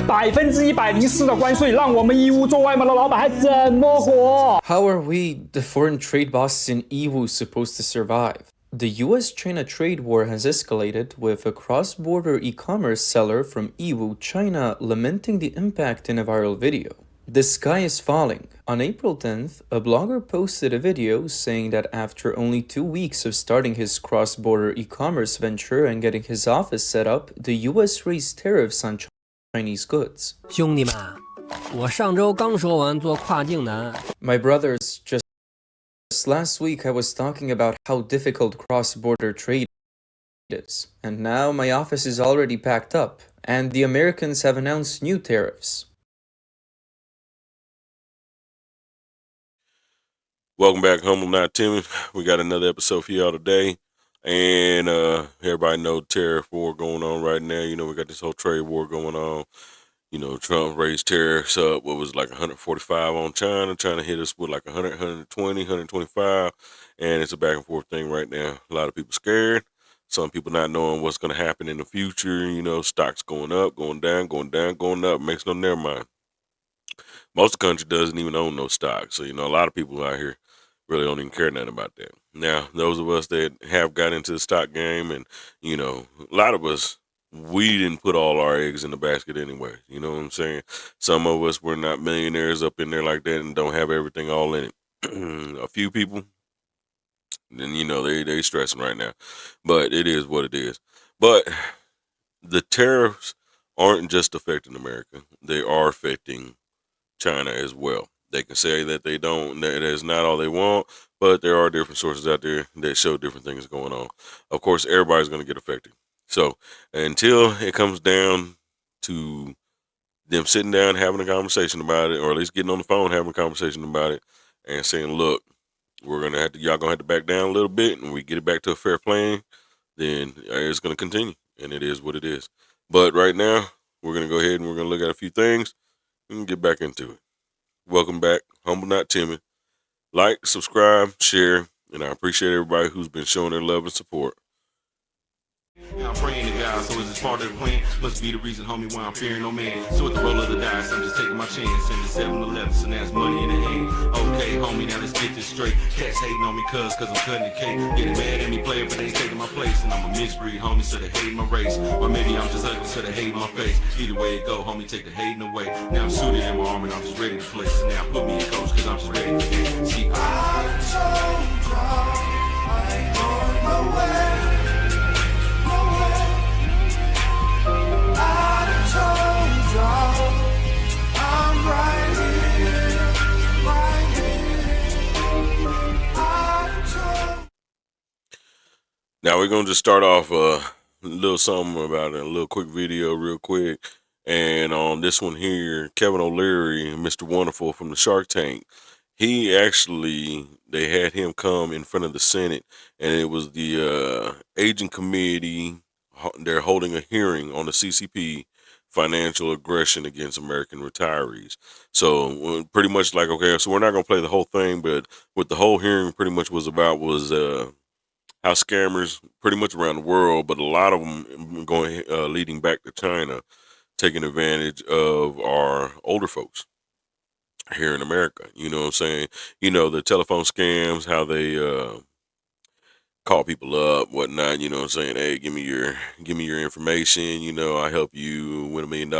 104%的关税，让我们义乌做外贸的老板还怎么活？ How are we, the foreign trade bosses in Yiwu, supposed to survive? The U.S China trade war has escalated, with a cross-border e-commerce seller from Yiwu, China, lamenting the impact in a viral video. The sky is falling. On April 10th, a blogger posted a video saying that after only 2 weeks of starting his cross-border e-commerce venture and getting his office set up, the U.S raised tariffs on Chinese goods. 兄弟们，我上周刚说完做跨境难。 My brothers, just last week I was talking about how difficult cross-border trade is, and now my office is already packed up, and the Americans have announced new tariffs. Welcome back, Humble Not Timid. We got another episode for y'all today. And everybody know tariff war going on right now. You know, we got this whole trade war going on. You know, Trump raised tariffs up. What was it, like 145 on China? China hit us with like 100, 120, 125. And it's a back and forth thing right now. A lot of people scared. Some people not knowing what's going to happen in the future. You know, stocks going up, going down, going down, going up. Makes no never mind. Most of the country doesn't even own no stock. So, you know, a lot of people out here really don't even care nothing about that. Now, those of us that have got into the stock game and, you know, a lot of us, we didn't put all our eggs in the basket anyway. You know what I'm saying? Some of us were not millionaires up in there like that and don't have everything all in it. A few people, then, you know, they stressing right now. But it is what it is. But the tariffs aren't just affecting America. They are affecting China as well. They can say that they don't, that is not all they want, but there are different sources out there that show different things going on. Of course, everybody's going to get affected. So until it comes down to them sitting down, having a conversation about it, or at least getting on the phone, having a conversation about it and saying, look, we're going to have to, y'all going to have to back down a little bit and we get it back to a fair plane, then it's going to continue. And it is what it is. But right now, we're going to go ahead and we're going to look at a few things and get back into it. Welcome back, Humble Not Timid. Like, subscribe, share, and I appreciate everybody who's been showing their love and support. I'm praying to God, so is this part of the plan? Must be the reason, homie, why I'm fearing no man. So with the roll of the dice, I'm just taking my chance. And the 7-11, so that's money in the hand. Okay, homie, now let's get this straight. Cats hating on me cause I'm cutting the cake. Getting mad at me playing, but they ain't taking my place. And I'm a misbreed, homie, so they hate my race. Or maybe I'm just ugly, so they hate my face. Either way it go, homie, take the hating away. Now I'm suited in my armor and I'm just ready to play. So now put me in coach cause I'm just ready for that. See, I'm so drunk, I ain't going nowhere. Now we're going to just start off a little something about it, a little quick video real quick. And on this one here, Kevin O'Leary, Mr. Wonderful from the Shark Tank, he actually, they had him come in front of the Senate, and it was the Aging Committee. They're holding a hearing on the CCP, financial aggression against American retirees. So pretty much like, okay, so we're not going to play the whole thing, but what the whole hearing pretty much was about was how scammers pretty much around the world, but a lot of them going leading back to China, taking advantage of our older folks here in America. You know what I'm saying? You know, the telephone scams, how they call people up, whatnot, you know what I'm saying? Hey, give me your information, you know, I help you win $1 million,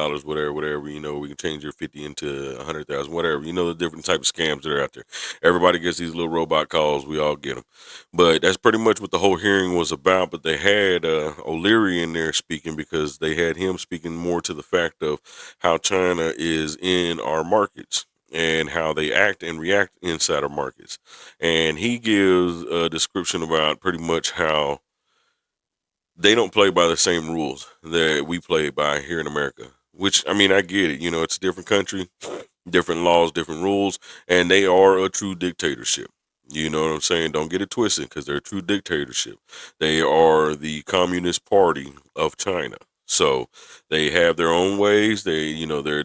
whatever, you know, we can change your 50 into 100,000, whatever, you know, the different type of scams that are out there. Everybody gets these little robot calls, we all get them. But that's pretty much what the whole hearing was about. But they had O'Leary in there speaking because they had him speaking more to the fact of how China is in our markets and how they act and react inside our markets. And he gives a description about pretty much how they don't play by the same rules that we play by here in America, which, I mean, I get it. You know, it's a different country, different laws, different rules, and they are a true dictatorship. You know what I'm saying? Don't get it twisted, because they're a true dictatorship. They are the Communist Party of China. So they have their own ways. They, you know, their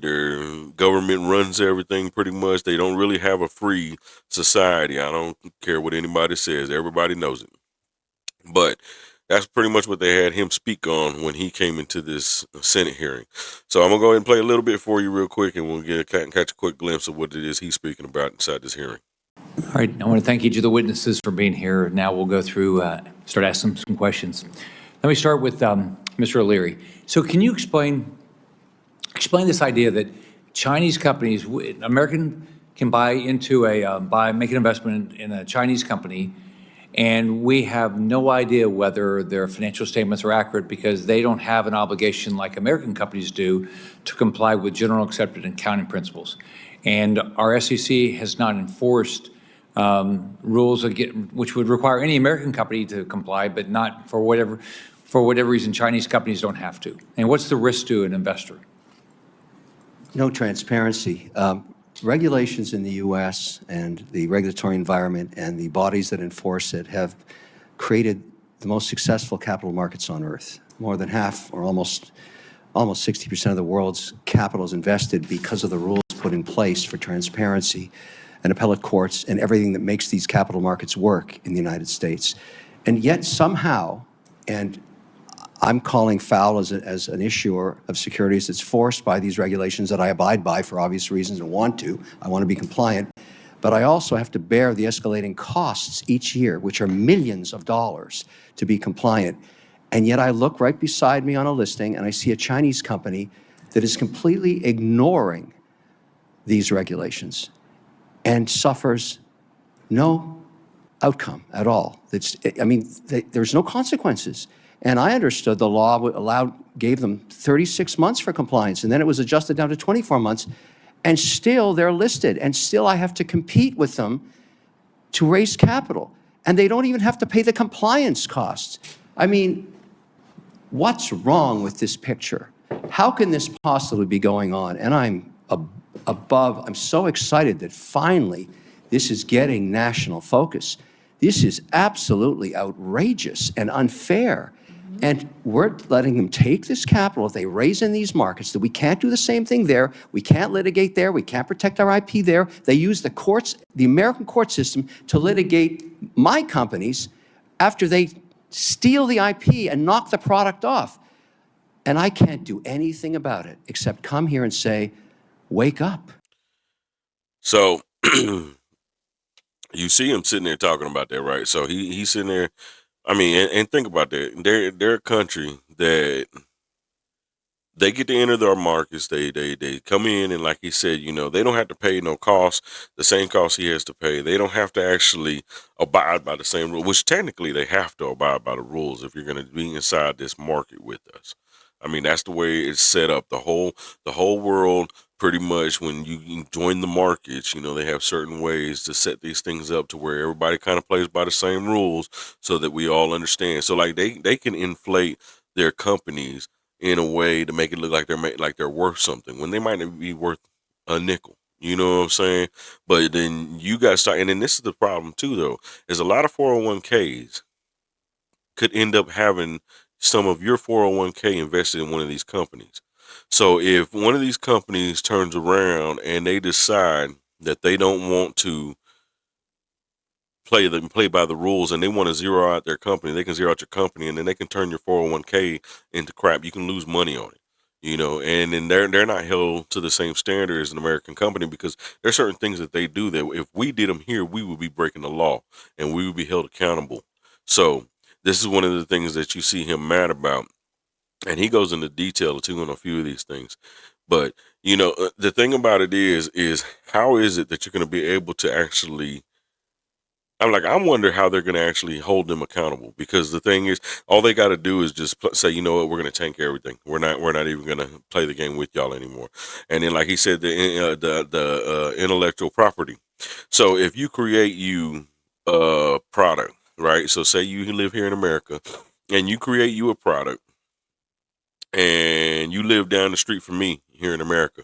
government runs everything pretty much. They don't really have a free society. I don't care what anybody says. Everybody knows it. But That's pretty much what they had him speak on when he came into this Senate hearing. So I'm gonna go ahead and play a little bit for you real quick, and we'll catch a quick glimpse of what it is he's speaking about inside this hearing. All right, I want to thank each of the witnesses for being here. Now we'll go through, start asking some questions. Let me start with Mr. O'Leary. So can you explain this idea that Chinese companies, American can buy into make an investment in a Chinese company, and we have no idea whether their financial statements are accurate because they don't have an obligation like American companies do to comply with general accepted accounting principles. And our SEC has not enforced rules which would require any American company to comply, but not for whatever reason Chinese companies don't have to. And what's the risk to an investor? No transparency. Regulations in the U.S. and the regulatory environment and the bodies that enforce it have created the most successful capital markets on earth. More than half, or almost 60% of the world's capital is invested because of the rules put in place for transparency and appellate courts and everything that makes these capital markets work in the United States. And yet somehow, and I'm calling foul as an issuer of securities that's forced by these regulations that I abide by for obvious reasons and want to. I want to be compliant. But I also have to bear the escalating costs each year, which are millions of dollars to be compliant. And yet I look right beside me on a listing and I see a Chinese company that is completely ignoring these regulations and suffers no outcome at all. There's no consequences. And I understood the law gave them 36 months for compliance, and then it was adjusted down to 24 months, and still they're listed, and still I have to compete with them to raise capital, and they don't even have to pay the compliance costs. I mean, what's wrong with this picture? How can this possibly be going on? And I'm so excited that finally this is getting national focus. This is absolutely outrageous and unfair. And we're letting them take this capital if they raise in these markets, that we can't do the same thing there. We can't litigate there. We can't protect our IP there. They use the courts, the American court system, to litigate my companies after they steal the IP and knock the product off. And I can't do anything about it except come here and say, wake up. So you see him sitting there talking about that, right? So he's sitting there. I mean, and think about that. They're a country that they get to enter their markets. They come in, and like he said, they don't have to pay no cost, the same cost he has to pay. They don't have to actually abide by the same rule, which technically they have to abide by the rules if you're going to be inside this market with us. I mean, that's the way it's set up. The whole world, pretty much, when you join the markets, they have certain ways to set these things up to where everybody kind of plays by the same rules so that we all understand. So like they can inflate their companies in a way to make it look like they're worth something when they might not be worth a nickel. You know what I'm saying? But then you guys start, and then this is the problem too, though, is a lot of 401ks could end up having some of your 401k invested in one of these companies. So if one of these companies turns around and they decide that they don't want to play by the rules and they want to zero out their company, they can zero out your company, and then they can turn your 401k into crap. You can lose money on it, and then they're not held to the same standard as an American company because there's certain things that they do that if we did them here, we would be breaking the law and we would be held accountable. So this is one of the things that you see him mad about. And he goes into detail too on a few of these things. But, the thing about it is how is it that you're going to be able to actually, I wonder how they're going to actually hold them accountable, because the thing is, all they got to do is just say, you know what, we're going to tank everything. We're not even going to play the game with y'all anymore. And then, like he said, the intellectual property. So if you create a product, right? So say you live here in America and you create you a product and you live down the street from me here in America,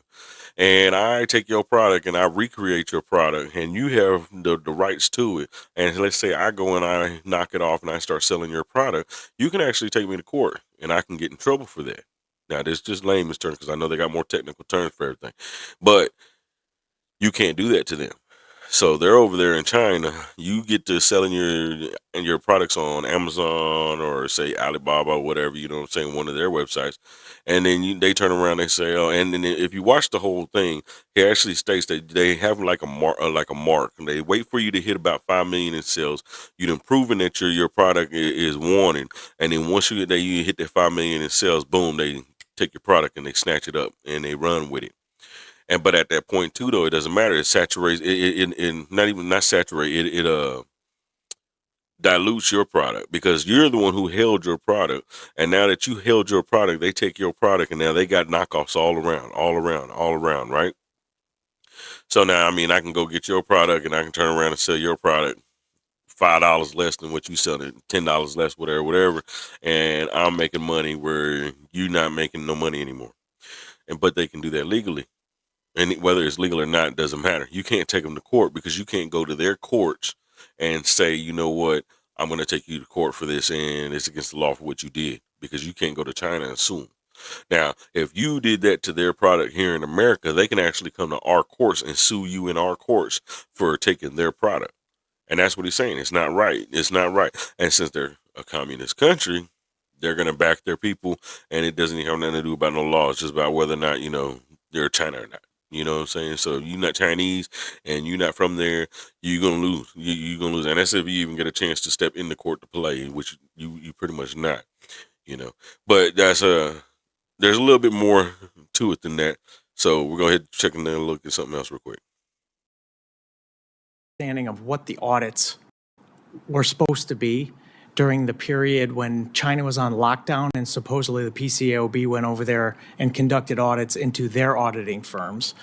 and I take your product and I recreate your product and you have the rights to it. And let's say I go and I knock it off and I start selling your product. You can actually take me to court and I can get in trouble for that. Now, this is just layman's terms because I know they got more technical terms for everything, but you can't do that to them. So they're over there in China. You get to selling your products on Amazon or say Alibaba or whatever, you know what I'm saying, one of their websites. And then they turn around, they say, oh, and then if you watch the whole thing, it actually states that they have like a mark. And they wait for you to hit about 5 million in sales. You've been proven that your product is wanted. And then once you hit that 5 million in sales, boom, they take your product and they snatch it up and they run with it. And but at that point too, though, it doesn't matter. It saturates not saturate it dilutes your product because you're the one who held your product. And now that you held your product, they take your product and now they got knockoffs all around, right? So now, I mean, I can go get your product and I can turn around and sell your product $5 less than what you sell it, $10 less, whatever, and I'm making money where you're not making no money anymore. And but they can do that legally. And whether it's legal or not, it doesn't matter. You can't take them to court because you can't go to their courts and say, you know what, I'm going to take you to court for this and it's against the law for what you did, because you can't go to China and sue them. Now, if you did that to their product here in America, they can actually come to our courts and sue you in our courts for taking their product. And that's what he's saying. It's not right. It's not right. And since they're a communist country, they're going to back their people, and it doesn't have nothing to do about no law. It's just about whether or not, they're China or not. You know what I'm saying? So if you're not Chinese and you're not from there, you're going to lose. You're going to lose. And that's if you even get a chance to step in the court to play, which you pretty much not, But there's a little bit more to it than that. So we're going to hit check and then look at something else real quick. Understanding of what the audits were supposed to be during the period when China was on lockdown and supposedly the PCAOB went over there and conducted audits into their auditing firms.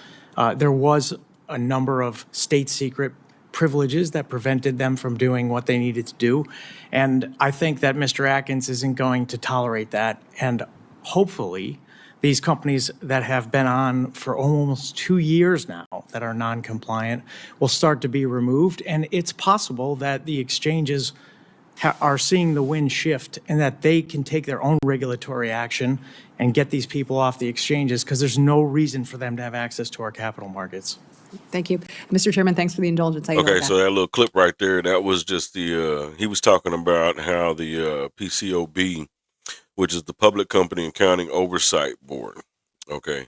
There was a number of state secret privileges that prevented them from doing what they needed to do. And I think that Mr. Atkins isn't going to tolerate that. And hopefully, these companies that have been on for almost 2 years now that are non-compliant will start to be removed. And it's possible that the exchanges are seeing the wind shift and that they can take their own regulatory action and get these people off the exchanges, because there's no reason for them to have access to our capital markets. Thank you. Mr. Chairman, thanks for the indulgence. Okay, so that little clip right there, that was just he was talking about how the PCOB, which is the Public Company Accounting Oversight Board. Okay.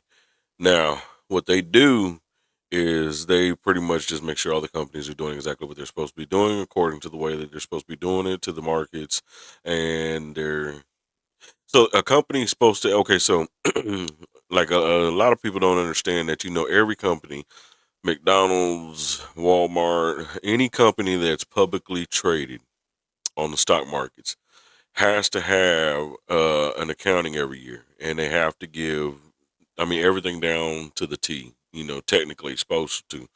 Now, what they do is they pretty much just make sure all the companies are doing exactly what they're supposed to be doing according to the way that they're supposed to be doing it to the markets. And so a company's supposed to, okay, so like a lot of people don't understand that, every company, McDonald's, Walmart, any company that's publicly traded on the stock markets has to have an accounting every year, and they have to give, everything down to the T, technically supposed to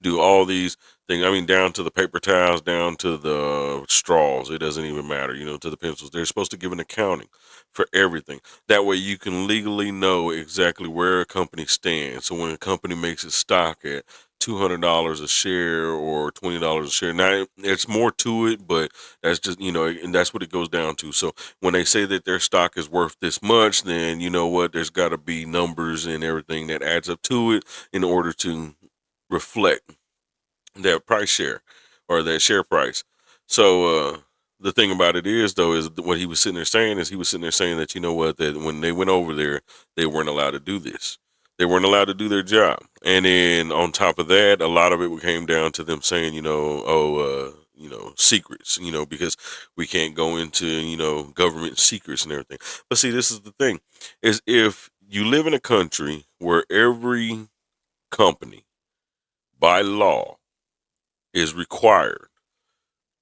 do all these things. Down to the paper towels, down to the straws. It doesn't even matter, to the pencils. They're supposed to give an accounting for everything. That way you can legally know exactly where a company stands. So when a company makes its stock at $200 a share or $20 a share, now it's more to it, but that's just, and that's what it goes down to. So when they say that their stock is worth this much, then you know what, there's got to be numbers and everything that adds up to it in order to reflect that price share or that share price. So the thing about it is, though, is what he was sitting there saying that, you know what, that when they went over there, they weren't allowed to do this. They weren't allowed to do their job. And then on top of that, a lot of it came down to them saying, secrets, because we can't go into, government secrets and everything. But see, this is the thing, is if you live in a country where every company by law is required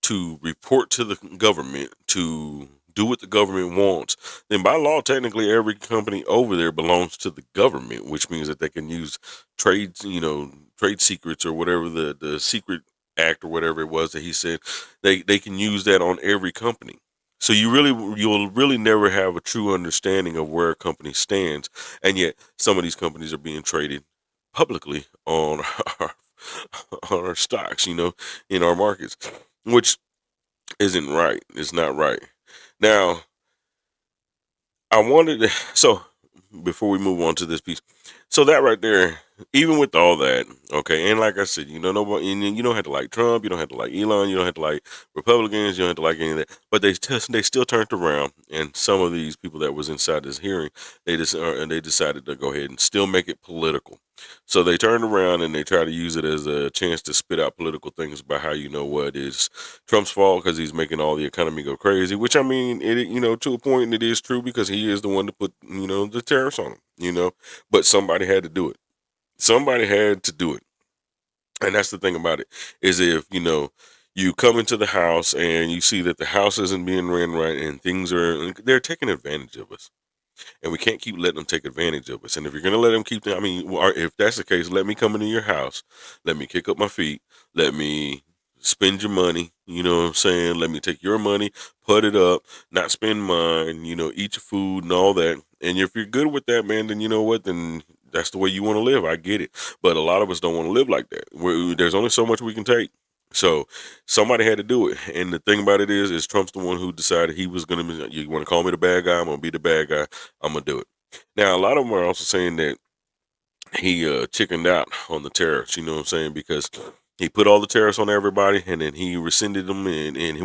to report to the government, to do what the government wants, then by law, technically every company over there belongs to the government, which means that they can use trade secrets or whatever the secret act or whatever it was that he said, they can use that on every company. So you'll really never have a true understanding of where a company stands. And yet some of these companies are being traded publicly on our stocks, in our markets, which isn't right. It's not right. Now, so before we move on to this piece, so that right there, even with all that, okay, and like I said, nobody, and you don't have to like Trump, you don't have to like Elon, you don't have to like Republicans, you don't have to like any of that. But they still turned around, and some of these people that was inside this hearing, and they decided to go ahead and still make it political. So they turned around and they tried to use it as a chance to spit out political things about how what is Trump's fault because he's making all the economy go crazy. Which I mean, to a point, it is true because he is the one to put the tariffs on him. But somebody had to do it. Somebody had to do it. And that's the thing about it is if, you come into the house and you see that the house isn't being ran right and they're taking advantage of us. And we can't keep letting them take advantage of us. And if you're going to let them or if that's the case, let me come into your house. Let me kick up my feet. Let me spend your money. You know what I'm saying? Let me take your money, put it up, not spend mine, eat your food and all that. And if you're good with that, man, then you know what? Then that's the way you want to live. I get it. But a lot of us don't want to live like that. There's only so much we can take. So somebody had to do it. And the thing about it is Trump's the one who decided he was going to, you want to call me the bad guy? I'm going to be the bad guy. I'm going to do it. Now, a lot of them are also saying that he chickened out on the tariffs, you know what I'm saying? Because he put all the tariffs on everybody and then he rescinded them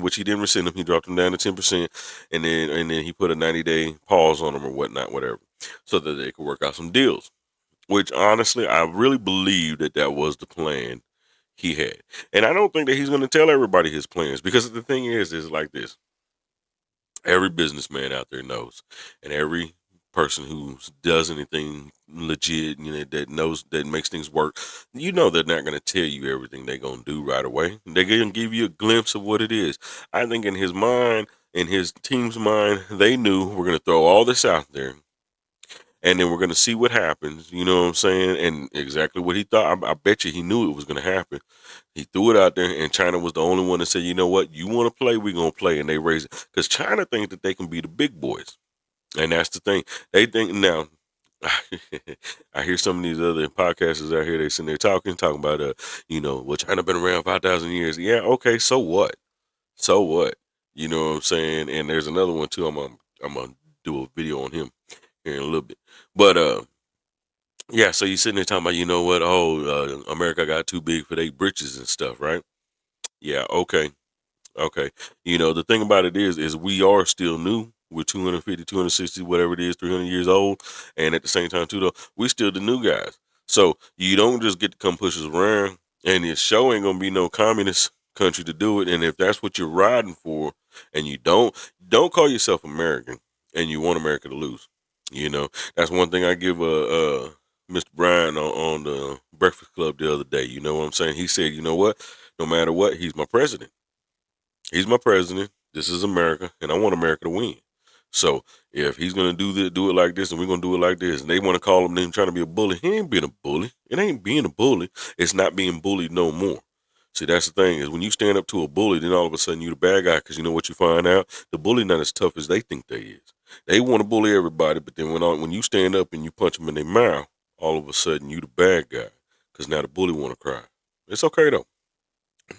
which he didn't rescind them. He dropped them down to 10% and then he put a 90-day pause on them or whatnot, whatever, so that they could work out some deals, which honestly, I really believe that was the plan he had. And I don't think that he's going to tell everybody his plans because the thing is like this. Every businessman out there knows, and every person who does anything legit, that makes things work, they're not going to tell you everything they're going to do right away. They're going to give you a glimpse of what it is. I think in his mind, in his team's mind, they knew we're going to throw all this out there and then we're going to see what happens. You know what I'm saying? And exactly what he thought. I bet you he knew it was going to happen. He threw it out there, and China was the only one that said, you know what? You want to play? We're going to play. And they raised it. Because China thinks that they can be the big boys. And that's the thing. They think now, I hear some of these other podcasters out here, they sitting there talking about, well, China been around 5,000 years. Yeah, okay, so what? So what? You know what I'm saying? And there's another one, too. I'm gonna do a video on him here in a little bit. But yeah, so you're sitting there talking about, you know what? Oh, America got too big for their britches and stuff, right? Yeah, okay. Okay. The thing about it is we are still new. We're 250, 260, whatever it is, 300 years old. And at the same time, too, though, we still the new guys. So you don't just get to come push us around. And your show ain't going to be no communist country to do it. And if that's what you're riding for and you don't call yourself American and you want America to lose. That's one thing I give Mr. Bryan on the Breakfast Club the other day. You know what I'm saying? He said, you know what? No matter what, he's my president. He's my president. This is America, and I want America to win. So if he's gonna do it like this, and we're gonna do it like this, and they want to call him trying to be a bully, he ain't being a bully. It ain't being a bully. It's not being bullied no more. See, that's the thing is when you stand up to a bully, then all of a sudden you the bad guy because you know what you find out? The bully not as tough as they think they is. They want to bully everybody, but then when you stand up and you punch them in their mouth, all of a sudden you the bad guy because now the bully want to cry. It's okay though.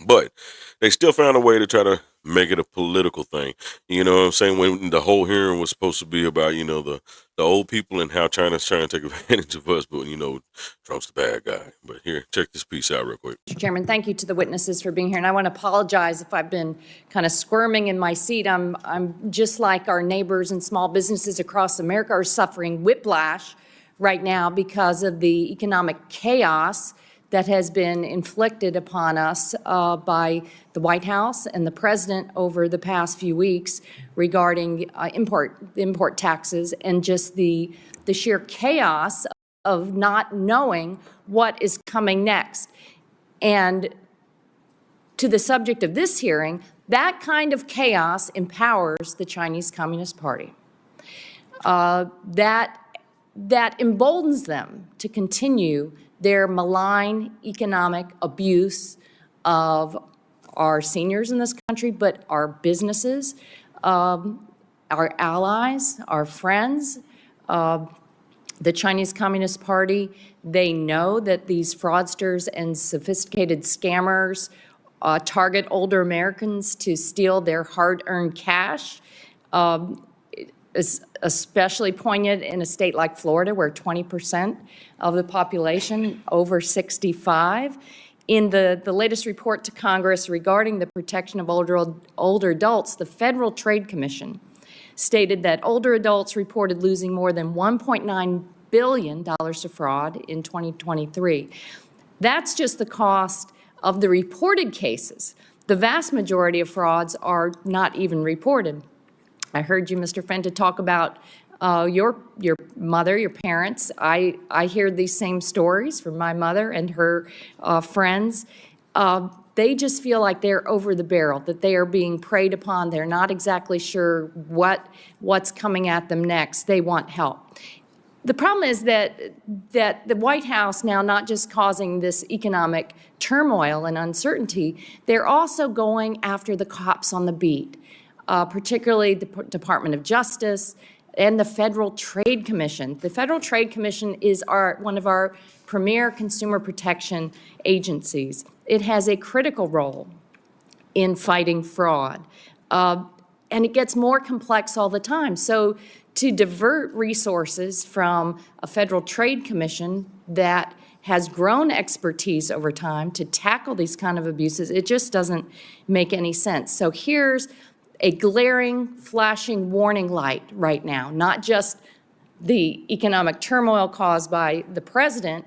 But they still found a way to try to make it a political thing. You know what I'm saying? When the whole hearing was supposed to be about, the old people and how China's trying to take advantage of us, but, Trump's the bad guy. But here, check this piece out real quick. Mr. Chairman, thank you to the witnesses for being here. And I want to apologize if I've been kind of squirming in my seat. I'm just like our neighbors and small businesses across America are suffering whiplash right now because of the economic chaos that has been inflicted upon us by the White House and the President over the past few weeks regarding import taxes and just the sheer chaos of not knowing what is coming next. And to the subject of this hearing, that kind of chaos empowers the Chinese Communist Party. That emboldens them to continue their malign economic abuse of our seniors in this country, but our businesses, our allies, our friends. The Chinese Communist Party, they know that these fraudsters and sophisticated scammers target older Americans to steal their hard-earned cash. is especially poignant in a state like Florida, where 20% of the population over 65. In the latest report to Congress regarding the protection of older adults, the Federal Trade Commission stated that older adults reported losing more than $1.9 billion to fraud in 2023. That's just the cost of the reported cases. The vast majority of frauds are not even reported. I heard you, Mr. Fenta, talk about your mother, your parents. I hear these same stories from my mother and her friends. They just feel like they're over the barrel, that they are being preyed upon. They're not exactly sure what's coming at them next. They want help. The problem is that the White House now not just causing this economic turmoil and uncertainty, they're also going after the cops on the beat, particularly the Department of Justice and the Federal Trade Commission. The Federal Trade Commission is one of our premier consumer protection agencies. It has a critical role in fighting fraud, and it gets more complex all the time. So to divert resources from a Federal Trade Commission that has grown expertise over time to tackle these kind of abuses, it just doesn't make any sense. So here's a glaring, flashing warning light right now, not just the economic turmoil caused by the president,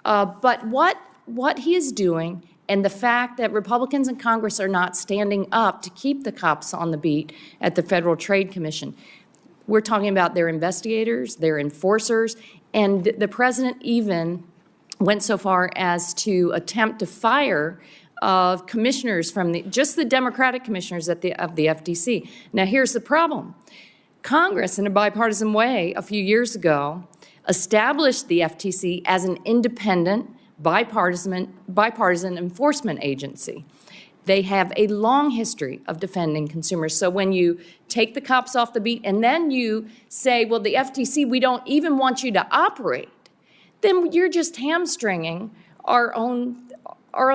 but what he is doing and the fact that Republicans in Congress are not standing up to keep the cops on the beat at the Federal Trade Commission. We're talking about their investigators, their enforcers, and the president even went so far as to attempt to fire commissioners from just the Democratic commissioners of the FTC. Now, here's the problem. Congress, in a bipartisan way, a few years ago, established the FTC as an independent, bipartisan enforcement agency. They have a long history of defending consumers. So when you take the cops off the beat and then you say, well, the FTC, we don't even want you to operate, then you're just hamstringing our own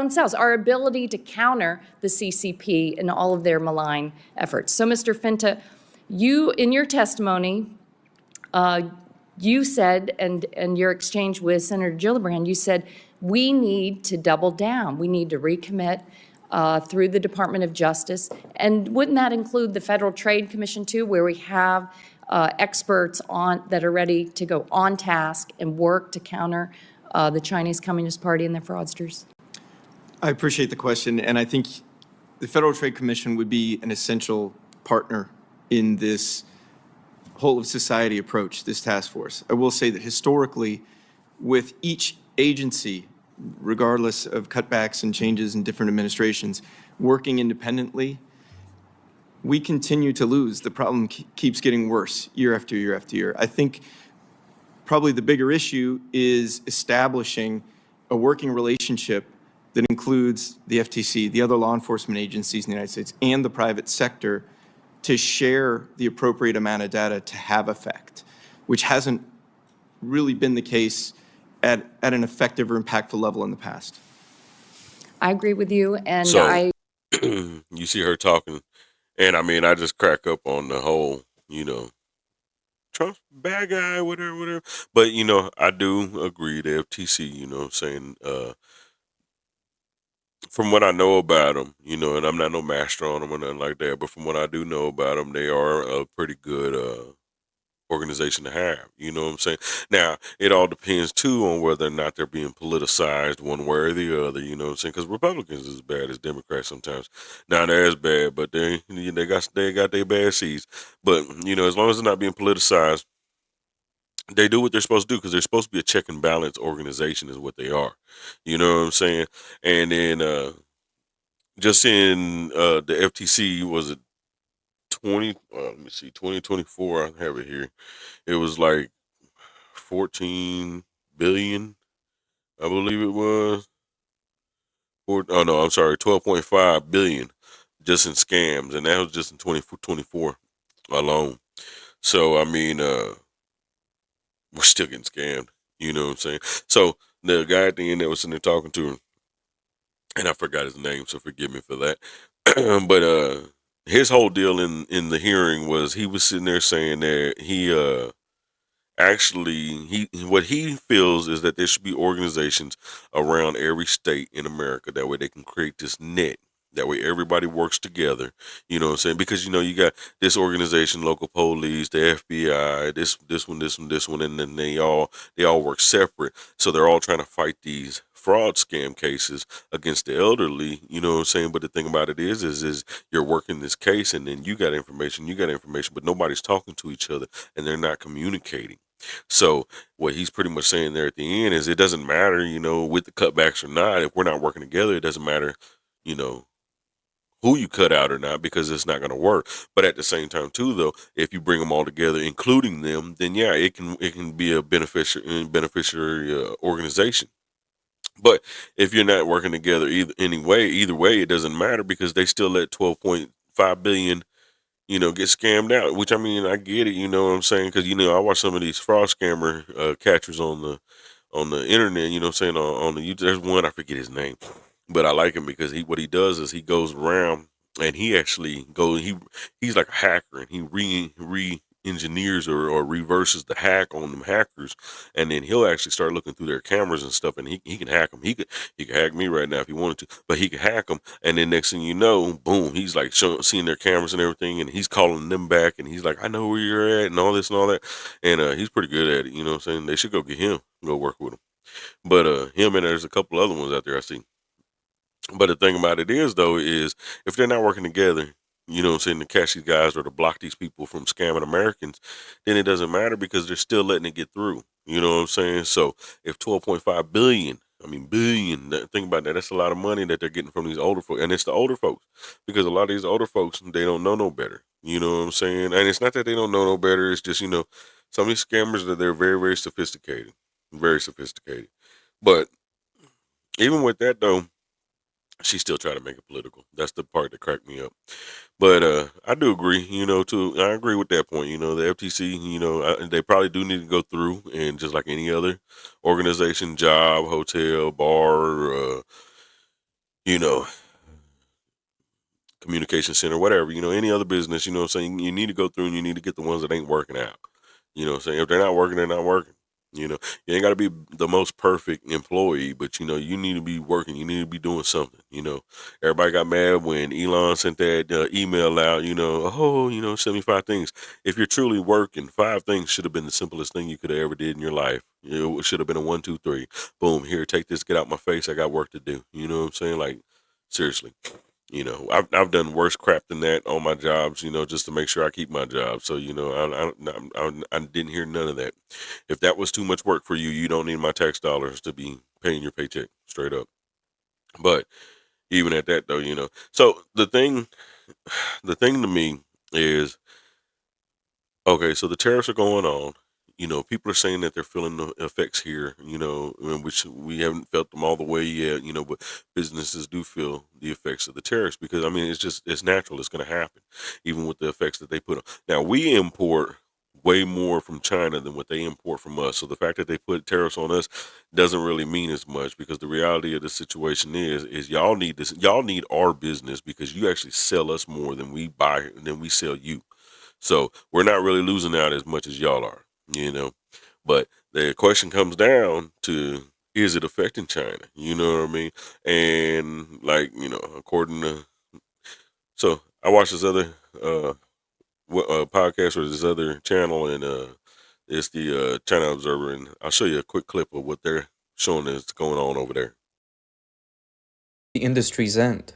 selves, our ability to counter the CCP and all of their malign efforts. So, Mr. Fenta, you, in your testimony, you said, and your exchange with Senator Gillibrand, you said, we need to double down. We need to recommit through the Department of Justice. And wouldn't that include the Federal Trade Commission, too, where we have experts that are ready to go on task and work to counter the Chinese Communist Party and their fraudsters? I appreciate the question, and I think the Federal Trade Commission would be an essential partner in this whole of society approach, this task force. I will say that historically, with each agency, regardless of cutbacks and changes in different administrations, working independently, we continue to lose. The problem keeps getting worse year after year after year. I think probably the bigger issue is establishing a working relationship that includes the FTC, the other law enforcement agencies in the United States, and the private sector to share the appropriate amount of data to have effect, which hasn't really been the case at an effective or impactful level in the past. I agree with you, and So you see her talking, and I mean, I just crack up on the whole, Trump's bad guy, whatever. But, I do agree, the FTC, I'm saying, from what I know about them, and I'm not no master on them or nothing like that, but from what I do know about them, they are a pretty good organization to have. You know what I'm saying? Now, it all depends, too, on whether or not they're being politicized one way or the other, you know what I'm saying? Because Republicans is as bad as Democrats sometimes. Now, they're as bad, but they got their bad seeds. But, as long as they're not being politicized, they do what they're supposed to do, because they're supposed to be a check and balance organization is what they are. You know what I'm saying? And then just in the FTC, was it 2024, I have it here. It was like 14 billion, I believe it was. Oh no, I'm sorry, 12.5 billion just in scams, and that was just in 2024 alone. So I mean, we're still getting scammed. You know what I'm saying? So the guy at the end that was sitting there talking to him, and I forgot his name, so forgive me for that. But his whole deal in the hearing was he was sitting there saying that he actually what he feels is that there should be organizations around every state in America, that way they can create this net, that way everybody works together, you know what I'm saying? Because you got this organization, local police, the FBI, this one, and then they all work separate, so they're all trying to fight these fraud scam cases against the elderly, you know what I'm saying? But the thing about it is you're working this case, and then you got information, but nobody's talking to each other, and they're not communicating. So what he's pretty much saying there at the end is it doesn't matter, with the cutbacks or not, if we're not working together, it doesn't matter, you know, who you cut out or not, because it's not going to work. But at the same time too, though, if you bring them all together, including them, then yeah, it can be a beneficiary organization. But if you're not working together either way, it doesn't matter, because they still let 12.5 billion get scammed out, which, I mean, I get it, you know what I'm saying? Because, I watch some of these fraud scammer catchers on the internet, you know what I'm saying, on the YouTube. There's one, I forget his name, but I like him because what he does is he goes around and he actually he's like a hacker, and he engineers or reverses the hack on them hackers, and then he'll actually start looking through their cameras and stuff, and he can hack them. He could hack me right now if he wanted to, but he can hack them, and then next thing you know, boom, he's like seeing their cameras and everything, and he's calling them back, and he's like, I know where you're at, and all this and all that, and he's pretty good at it, you know what I'm saying? They should go get him, go work with him. But him, and there's a couple other ones out there I see. But the thing about it is, though, is if they're not working together, you know what I'm saying, to catch these guys or to block these people from scamming Americans, then it doesn't matter, because they're still letting it get through. You know what I'm saying? So if 12.5 billion, I mean, billion, think about that. That's a lot of money that they're getting from these older folks. And it's the older folks, because a lot of these older folks, they don't know no better. You know what I'm saying? And it's not that they don't know no better. It's just, some of these scammers, that they're very, very sophisticated, very sophisticated. But even with that, though, she still try to make it political. That's the part that cracked me up. But I do agree, too. I agree with that point. The FTC, they probably do need to go through, and just like any other organization, job, hotel, bar, you know, communication center, whatever, any other business, you know what I'm saying? You need to go through, and you need to get the ones that ain't working out. You know what I'm saying? If they're not working, they're not working. You ain't got to be the most perfect employee, but you need to be working. You need to be doing something. Everybody got mad when Elon sent that email out. 75 things. If you're truly working, 5 things should have been the simplest thing you could have ever did in your life. It should have been a 1, 2, 3. Boom. Here, take this. Get out my face. I got work to do. You know what I'm saying? Like, seriously. I've done worse crap than that on my jobs, just to make sure I keep my job. So, I didn't hear none of that. If that was too much work for you, you don't need my tax dollars to be paying your paycheck, straight up. But even at that, though, so the thing to me is, okay, so the tariffs are going on. People are saying that they're feeling the effects here, which we haven't felt them all the way yet, but businesses do feel the effects of the tariffs, because, I mean, it's natural. It's going to happen, even with the effects that they put on. Now, we import way more from China than what they import from us. So the fact that they put tariffs on us doesn't really mean as much, because the reality of the situation is y'all need this. Y'all need our business, because you actually sell us more than we sell you. So we're not really losing out as much as y'all are. But the question comes down to, is it affecting China? You know what I mean? And like, according to, so I watched this other podcast, or this other channel, and it's the China Observer, and I'll show you a quick clip of what they're showing is going on over there. The industry's end.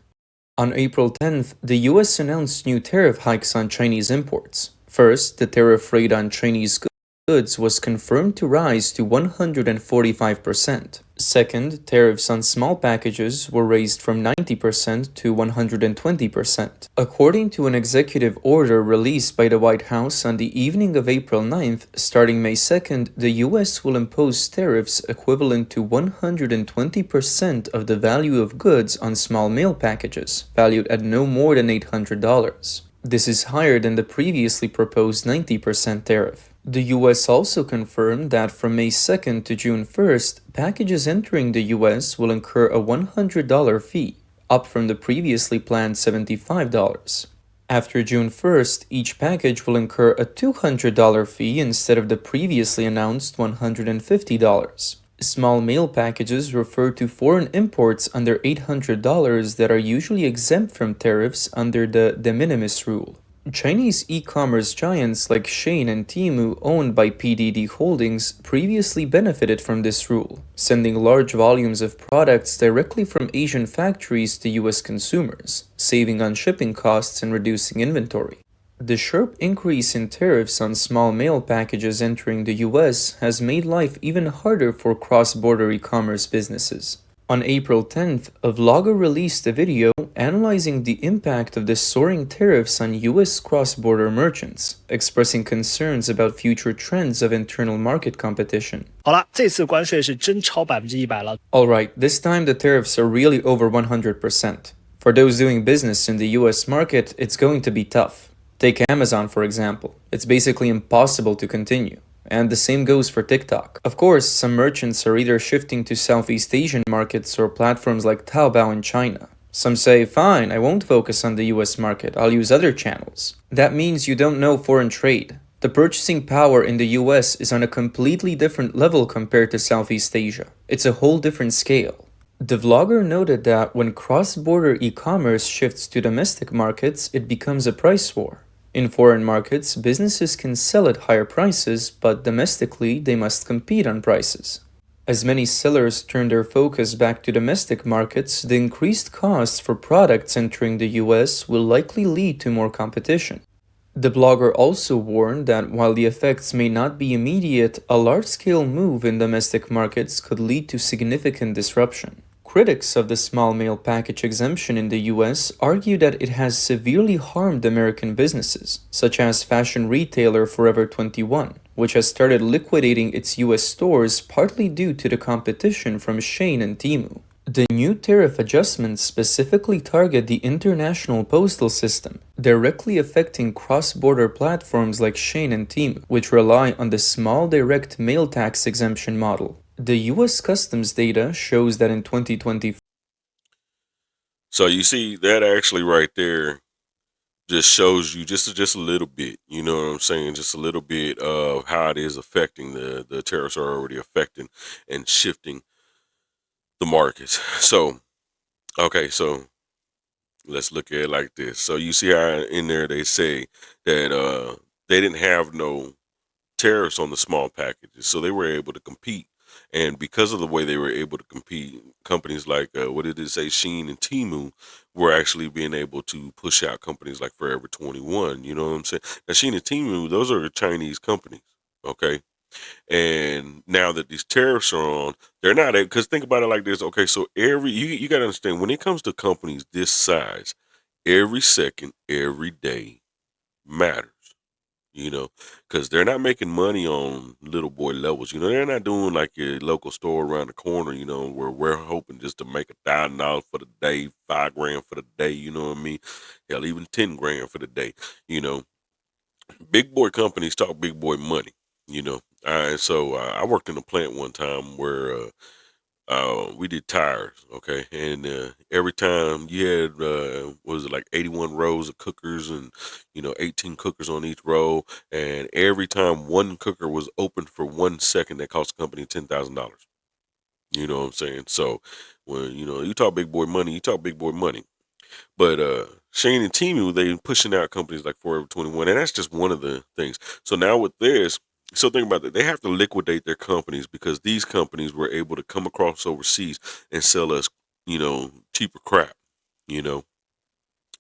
On April 10th, the U.S. announced new tariff hikes on Chinese imports. First, the tariff rate on Chinese goods was confirmed to rise to 145%. Second, tariffs on small packages were raised from 90% to 120%. According to an executive order released by the White House on the evening of April 9th, starting May 2nd, the U.S. will impose tariffs equivalent to 120% of the value of goods on small mail packages, valued at no more than $800. This is higher than the previously proposed 90% tariff. The U.S. also confirmed that from May 2nd to June 1st, packages entering the U.S. will incur a $100 fee, up from the previously planned $75. After June 1st, each package will incur a $200 fee instead of the previously announced $150. Small mail packages refer to foreign imports under $800 that are usually exempt from tariffs under the de minimis rule. Chinese e-commerce giants like Shein and Temu, owned by PDD Holdings, previously benefited from this rule, sending large volumes of products directly from Asian factories to US consumers, saving on shipping costs and reducing inventory. The sharp increase in tariffs on small mail packages entering the US has made life even harder for cross-border e-commerce businesses. On April 10th, a vlogger released a video analyzing the impact of the soaring tariffs on US cross-border merchants, expressing concerns about future trends of internal market competition. 好了，这次关税是真超100%了。Alright, this time the tariffs are really over 100%. For those doing business in the US market, it's going to be tough. Take Amazon, for example. It's basically impossible to continue. And the same goes for TikTok. Of course, some merchants are either shifting to Southeast Asian markets or platforms like Taobao in China. Some say, fine, I won't focus on the US market, I'll use other channels. That means you don't know foreign trade. The purchasing power in the US is on a completely different level compared to Southeast Asia. It's a whole different scale. The vlogger noted that when cross-border e-commerce shifts to domestic markets, it becomes a price war. In foreign markets, businesses can sell at higher prices, but domestically, they must compete on prices. As many sellers turn their focus back to domestic markets, the increased costs for products entering the US will likely lead to more competition. The blogger also warned that while the effects may not be immediate, a large-scale move in domestic markets could lead to significant disruption. Critics of the small mail package exemption in the US argue that it has severely harmed American businesses, such as fashion retailer Forever 21, which has started liquidating its US stores partly due to the competition from Shein and Temu. The new tariff adjustments specifically target the international postal system, directly affecting cross-border platforms like Shein and Temu, which rely on the small direct mail tax exemption model. The U.S. Customs data shows that in 2020. So you see that actually right there just shows you just a little bit, you know what I'm saying? Just a little bit of how it is affecting the tariffs are already affecting and shifting the markets. So, okay, so let's look at it like this. So you see how in there they say that they didn't have no tariffs on the small packages, so they were able to compete. And because of the way they were able to compete, companies like what did it say, Shein and Temu, were actually being able to push out companies like Forever 21. You know what I'm saying? Now, Shein and Temu, those are Chinese companies, okay? And now that these tariffs are on, they're not, because think about it like this. Okay, so you got to understand, when it comes to companies this size, every second, every day matters. You know, because they're not making money on little boy levels. You know, they're not doing like your local store around the corner, you know, where we're hoping just to make $1,000 for the day, $5 grand for the day, you know what I mean? Hell, even 10 grand for the day. You know, big boy companies talk big boy money, you know. So I worked in a plant one time where we did tires, okay, and every time you had what was it, like 81 rows of cookers, and 18 cookers on each row, and every time one cooker was open for 1 second, that cost the company $10,000. You know what I'm saying? So when you talk big boy money, you talk big boy money. But Shane and Temu, they pushing out companies like Forever 21, and that's just one of the things. So now with this, so think about that. They have to liquidate their companies because these companies were able to come across overseas and sell us, cheaper crap, you know.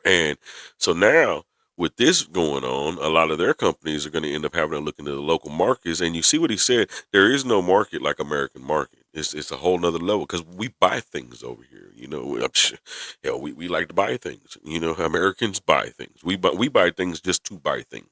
And so now with this going on, a lot of their companies are going to end up having to look into the local markets. And you see what he said, there is no market like American market. It's a whole nother level because we buy things over here. Hell, we like to buy things. Americans buy things. We buy things just to buy things.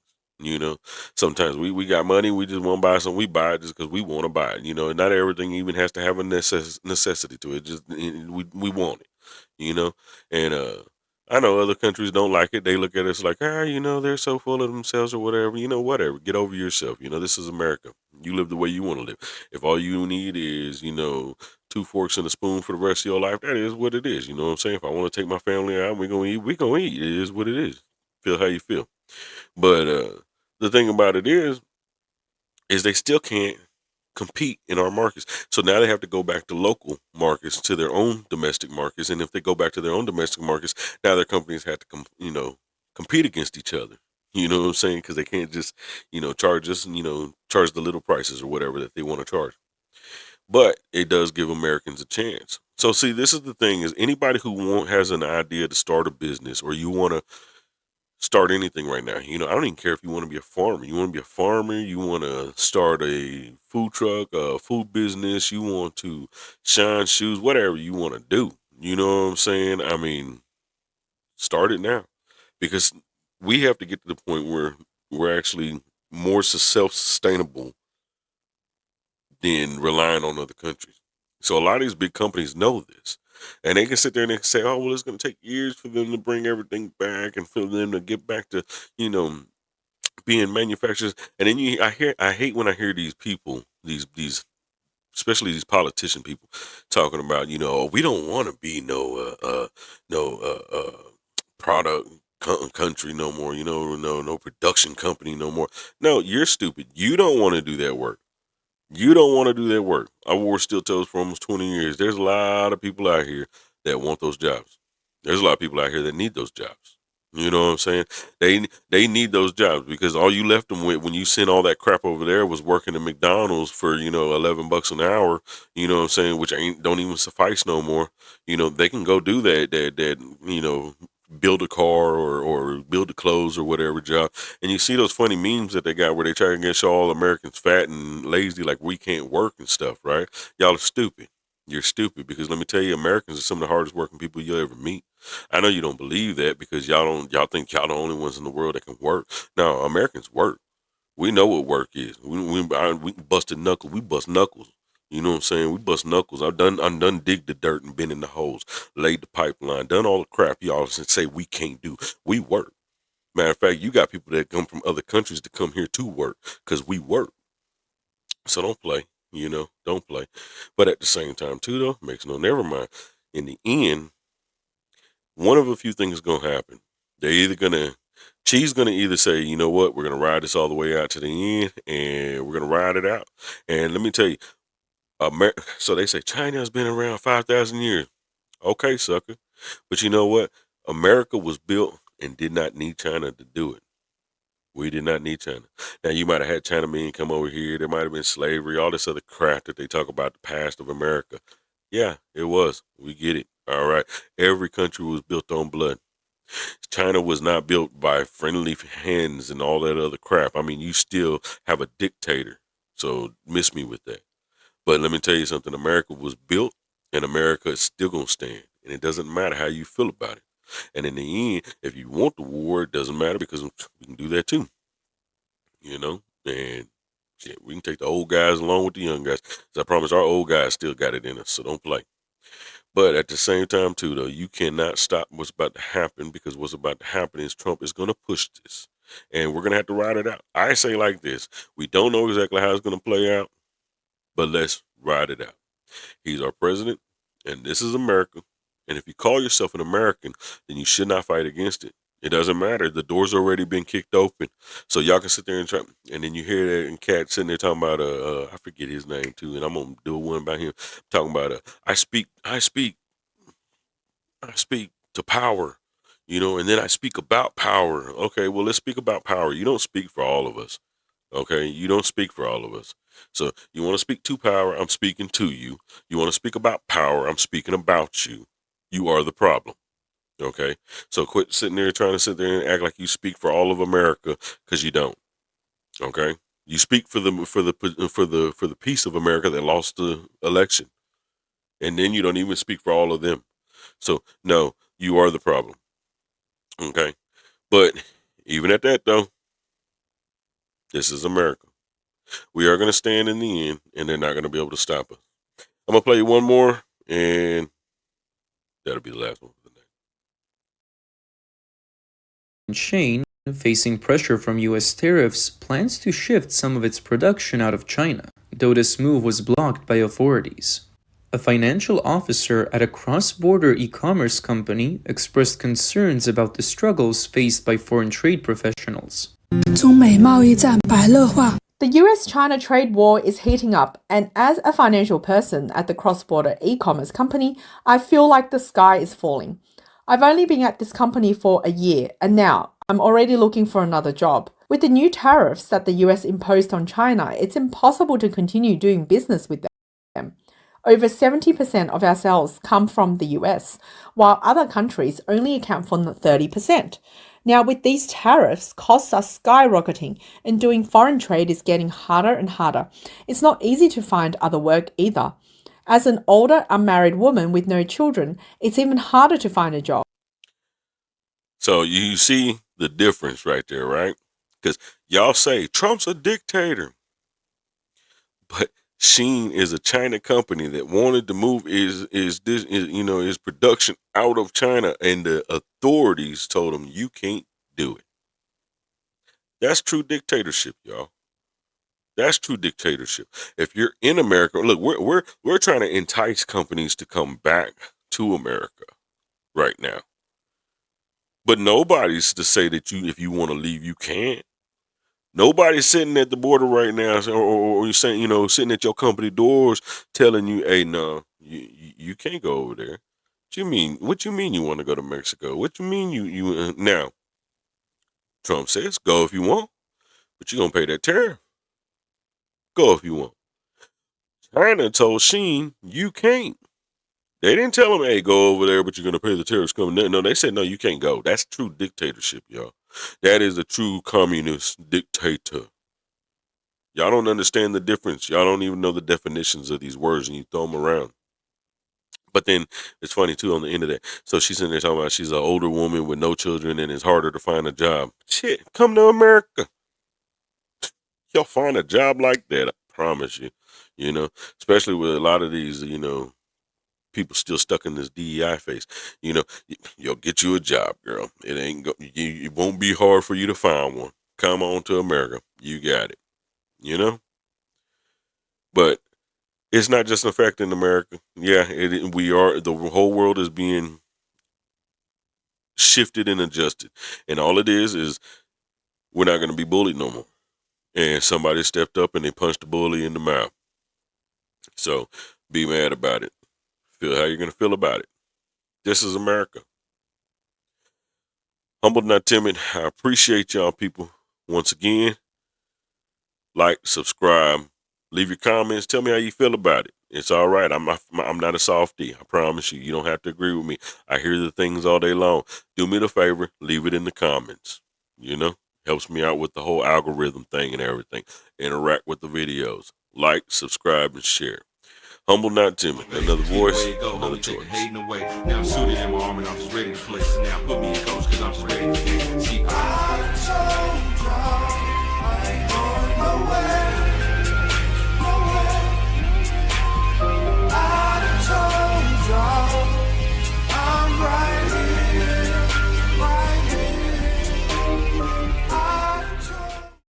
Sometimes we got money, we just want to buy something. We buy it just because we want to buy it. And not everything even has to have a necessity to it. Just we want it. And I know other countries don't like it. They look at us like, they're so full of themselves or whatever. Whatever. Get over yourself. This is America. You live the way you want to live. If all you need is, 2 forks and a spoon for the rest of your life, that is what it is. You know what I'm saying? If I want to take my family out, we're going to eat. It is what it is. Feel how you feel. But the thing about it is they still can't compete in our markets. So now they have to go back to local markets, to their own domestic markets. And if they go back to their own domestic markets, now their companies have to compete against each other. You know what I'm saying? Because they can't just, charge us, charge the little prices or whatever that they want to charge. But it does give Americans a chance. So see, this is the thing: is anybody who has an idea to start a business, or you want to start anything right now. I don't even care if you want to be a farmer. You want to be a farmer, you want to start a food truck, a food business, you want to shine shoes, whatever you want to do. You know what I'm saying? I mean, start it now, because we have to get to the point where we're actually more self-sustainable than relying on other countries. So a lot of these big companies know this, and they can sit there and they can say, "Oh, well, it's going to take years for them to bring everything back and for them to get back to, you know, being manufacturers." And then I hate when I hear these people, these especially these politician people, talking about, "Oh, we don't want to be no product country no more, no production company no more." No, you're stupid. You don't want to do that work. You don't want to do that work. I wore steel toes for almost 20 years. There's a lot of people out here that want those jobs. There's a lot of people out here that need those jobs. You know what I'm saying? They need those jobs, because all you left them with when you sent all that crap over there was working at McDonald's for, $11 an hour, you know what I'm saying, which don't even suffice no more. They can go do that, build a car or build the clothes or whatever job. And you see those funny memes that they got where they try to get show all Americans fat and lazy, like we can't work and stuff, right? Y'all are stupid. You're stupid, because let me tell you, Americans are some of the hardest working people you'll ever meet. I know you don't believe that, because y'all think y'all the only ones in the world that can work. No, Americans work. We know what work is. We busted knuckles. We bust knuckles. You know what I'm saying? We bust knuckles. I'm done dig the dirt and been in the holes, laid the pipeline, done all the crap y'all say we can't do. We work. Matter of fact, you got people that come from other countries to come here to work, because we work. So don't play. Don't play. But at the same time, too, though, never mind. In the end, one of a few things is gonna happen. She's gonna either say, "You know what, we're gonna ride this all the way out to the end, and we're gonna ride it out." And let me tell you, so they say China has been around 5,000 years. Okay, sucker. But you know what? America was built and did not need China to do it. We did not need China. Now, you might have had Chinamen come over here. There might have been slavery, all this other crap that they talk about, the past of America. Yeah, it was. We get it. All right. Every country was built on blood. China was not built by friendly hands and all that other crap. I mean, you still have a dictator. So miss me with that. But let me tell you something. America was built, and America is still going to stand. And it doesn't matter how you feel about it. And in the end, if you want the war, it doesn't matter, because we can do that too. And shit, we can take the old guys along with the young guys. So I promise our old guys still got it in us. So don't play. But at the same time, too, though, you cannot stop what's about to happen, because what's about to happen is Trump is going to push this. And we're going to have to ride it out. I say like this: we don't know exactly how it's going to play out, but let's ride it out. He's our president, and this is America. And if you call yourself an American, then you should not fight against it. It doesn't matter. The door's already been kicked open. So y'all can sit there and try. And then you hear that and Cat sitting there talking about, I forget his name too, and I'm going to do one about him. Talking about, I speak to power, and then I speak about power. Okay, well, let's speak about power. You don't speak for all of us. Okay, you don't speak for all of us. So you want to speak to power, I'm speaking to you. You want to speak about power, I'm speaking about you. You are the problem. Okay, so quit sitting there trying to sit there and act like you speak for all of America, because you don't. Okay, you speak for the piece of America that lost the election, and then you don't even speak for all of them. So no, you are the problem. Okay, but even at that though, this is America. We are going to stand in the end, and they're not going to be able to stop us. I'm going to play you one more, and that'll be the last one for the night. Chain, facing pressure from U.S. tariffs, plans to shift some of its production out of China, though this move was blocked by authorities. A financial officer at a cross-border e-commerce company expressed concerns about the struggles faced by foreign trade professionals. The U.S China trade war is heating up, and as a financial person at the cross-border e-commerce company, I feel like the sky is falling. I've only been at this company for a year, and now I'm already looking for another job. With the new tariffs that the US imposed on China, it's impossible to continue doing business with them. Over 70% of our sales come from the US, while other countries only account for 30%. Now, with these tariffs, costs are skyrocketing, and doing foreign trade is getting harder and harder. It's not easy to find other work either. As an older, unmarried woman with no children, it's even harder to find a job. So you see the difference right there, right? Because y'all say Trump's a dictator, but Shein is a China company that wanted to move his production out of China, and the authorities told him you can't do it. That's true dictatorship, y'all. That's true dictatorship. If you're in America, look, we're trying to entice companies to come back to America right now. But nobody's to say that if you want to leave, you can't. Nobody's sitting at the border right now, or you're saying, sitting at your company doors telling you, hey, no, you can't go over there. What you mean? What you mean you want to go to Mexico? What you mean you now? Trump says go if you want, but you're gonna pay that tariff. Go if you want. China told Shein you can't. They didn't tell him, hey, go over there, but you're gonna pay the tariffs coming. No, they said no, you can't go. That's true dictatorship, y'all. That is a true communist dictator. Y'all don't understand the difference. Y'all don't even know the definitions of these words, and you throw them around. But then it's funny too on the end of that. So she's in there talking about she's an older woman with no children and it's harder to find a job. Shit, come to America. You'll find a job like that, I promise you. Especially with a lot of these, people still stuck in this DEI phase. You'll get you a job, girl. It won't be hard for you to find one. Come on to America. You got it. But it's not just affecting America. Yeah, the whole world is being shifted and adjusted. And all it is we're not going to be bullied no more. And somebody stepped up and they punched the bully in the mouth. So be mad about it. Feel how you're going to feel about it. This is America. Humble Not Timid. I appreciate y'all people once again. Like, subscribe, leave your comments. Tell me how you feel about it. It's all right. I'm not a softie. I promise you. You don't have to agree with me. I hear the things all day long. Do me the favor. Leave it in the comments. Helps me out with the whole algorithm thing and everything. Interact with the videos. Like, subscribe, and share. Humble Not Timid. Another voice, another choice. Now I'm suited in my armor and I'm just ready to play. So now put me in coach because I'm just ready to play. See, I told y'all I ain't going nowhere.